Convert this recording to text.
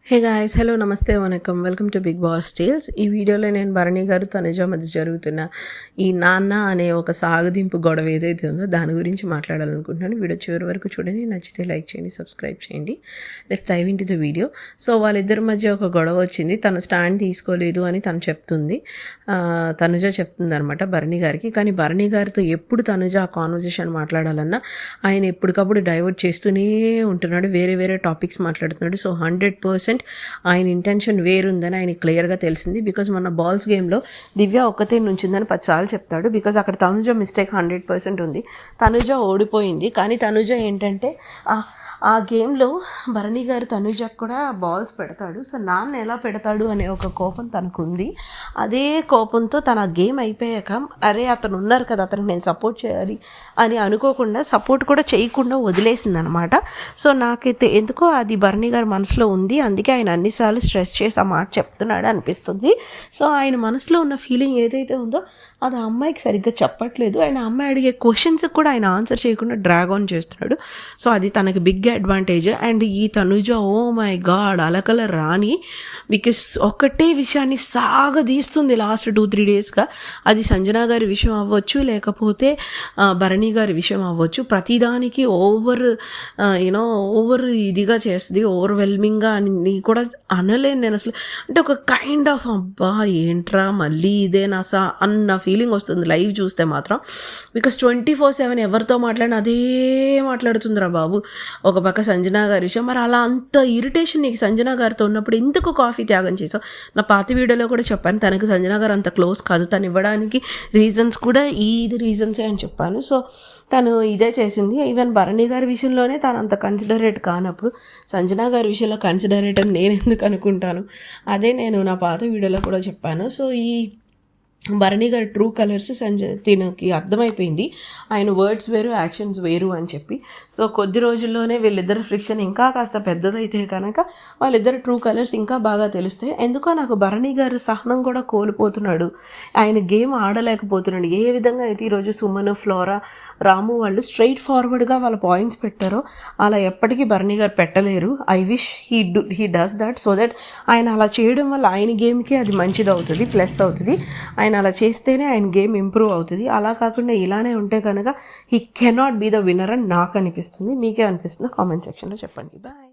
హే guys, hello, నమస్తే, వనకం, welcome to Bigg Boss tales. ఈ వీడియోలో నేను భరణి గారు తనుజ మధ్య జరుగుతున్న ఈ నాన్న అనే ఒక సాగదింపు గొడవ ఏదైతే ఉందో దాని గురించి మాట్లాడాలనుకుంటున్నాను. వీడియో చివరి వరకు చూడండి, నచ్చితే లైక్ చేయండి, సబ్స్క్రైబ్ చేయండి. Let's dive into the video. So వాళ్ళిద్దరి మధ్య ఒక గొడవ వచ్చింది. తను స్టాండ్ తీసుకోలేదు అని తను చెప్తుంది, తనుజ చెప్తుంది అనమాట భరణి గారికి. కానీ భరణి గారితో ఎప్పుడు తనుజ ఆ కాన్వర్జేషన్ మాట్లాడాలన్నా ఆయన ఎప్పటికప్పుడు డైవర్ట్ చేస్తూనే ఉంటున్నాడు, వేరే వేరే టాపిక్స్ మాట్లాడుతున్నాడు. సో 100% ఆయన ఇంటెన్షన్ వేరుందని ఆయన క్లియర్గా తెలిసింది. బికాజ్ మన బాల్స్ గేమ్లో దివ్య ఒక్కతే నుంచిందని 10 సార్లు చెప్తాడు. బికాజ్ అక్కడ తనుజ మిస్టేక్ 100% ఉంది. తనుజ ఓడిపోయింది. కానీ తనుజ ఏంటంటే ఆ గేమ్లో భరణి గారు తనుజకు కూడా బాల్స్ పెడతాడు. సో నాన్న ఎలా పెడతాడు అనే ఒక కోపం తనకుంది. అదే కోపంతో తన గేమ్ అయిపోయాక అరే అతను ఉన్నారు కదా, అతనికి నేను సపోర్ట్ చేయాలి అని అనుకోకుండా సపోర్ట్ కూడా చేయకుండా వదిలేసింది అనమాట. సో నాకైతే ఎందుకో అది భరణి గారి మనసులో ఉంది. అందుకే ఆయన అన్నిసార్లు స్ట్రెస్ చేసి ఆ మాట చెప్తున్నాడు అనిపిస్తుంది. సో ఆయన మనసులో ఉన్న ఫీలింగ్ ఏదైతే ఉందో అది ఆ అమ్మాయికి సరిగ్గా చెప్పట్లేదు. ఆయన అమ్మాయి అడిగే క్వశ్చన్స్కి కూడా ఆయన ఆన్సర్ చేయకుండా డ్రాగ్ ఆన్ చేస్తున్నాడు. సో అది తనకి బిగ్ అడ్వాంటేజ్. అండ్ ఈ తనుజ ఓ మై గాడ్ అలకల రాని, బికాస్ ఒక్కటే విషయాన్ని సాగదీస్తుంది లాస్ట్ 2-3 డేస్గా. అది సంజన గారి విషయం అవ్వచ్చు, లేకపోతే భరణి గారి విషయం అవ్వచ్చు. ప్రతిదానికి ఓవర్ ఇదిగా చేస్తుంది, ఓవర్వెల్మింగ్గా అని కూడా అనలేను నేను అసలు. అంటే ఒక కైండ్ ఆఫ్ అబ్బా ఏంట్రా మళ్ళీ ఇదేనా అన్న ఫీలింగ్ వస్తుంది లైవ్ చూస్తే మాత్రం. బికాస్ 24/7 ఎవరితో మాట్లాడినా అదే మాట్లాడుతుందిరా బాబు. ఒక పక్క సంజన గారి విషయం. మరి అలా అంత ఇరిటేషన్ నీకు సంజన గారితో ఉన్నప్పుడు ఎందుకు కాఫీ త్యాగం చేసావు? నా పాత వీడియోలో కూడా చెప్పాను, తనకు సంజన గారు అంత క్లోజ్ కాదు, తను ఇవ్వడానికి రీజన్స్ కూడా ఇది రీజన్సే అని చెప్పాను. సో తను ఇదే చేసింది. ఈవెన్ భరణి గారి విషయంలోనే తను అంత కన్సిడరేట్ కానప్పుడు సంజన గారి విషయంలో కన్సిడరేట్ అని నేను ఎందుకు అనుకుంటాను? అదే నేను నా పాత వీడియోలో కూడా చెప్పాను. సో ఈ భరణి గారి ట్రూ కలర్స్ తినకి అర్థమైపోయింది. ఆయన వర్డ్స్ వేరు, యాక్షన్స్ వేరు అని చెప్పి. సో కొద్ది రోజుల్లోనే వీళ్ళిద్దరు ఫ్రిక్షన్ ఇంకా కాస్త పెద్దదైతే కనుక వాళ్ళిద్దరు ట్రూ కలర్స్ ఇంకా బాగా తెలుస్తాయి. ఎందుకో నాకు భరణి గారు సహనం కూడా కోల్పోతున్నాడు, ఆయన గేమ్ ఆడలేకపోతున్నాడు. ఏ విధంగా అయితే ఈరోజు సుమన్, ఫ్లోరా, రాము వాళ్ళు స్ట్రైట్ ఫార్వర్డ్గా వాళ్ళ పాయింట్స్ పెట్టారో అలా ఎప్పటికీ భరణి గారు పెట్టలేరు. I wish he does that, so that ఆయన అలా చేయడం వల్ల ఆయన గేమ్కి అది మంచిది అవుతుంది, ప్లస్ అవుతుంది. ఆయన అలా చేస్తేనే ఆయన గేమ్ ఇంప్రూవ్ అవుతుంది. అలా కాకుండా ఇలానే ఉంటే కనుక he cannot be the winner అని నాకు అనిపిస్తుంది. మీకే అనిపిస్తుందో కామెంట్ సెక్షన్లో చెప్పండి. బాయ్.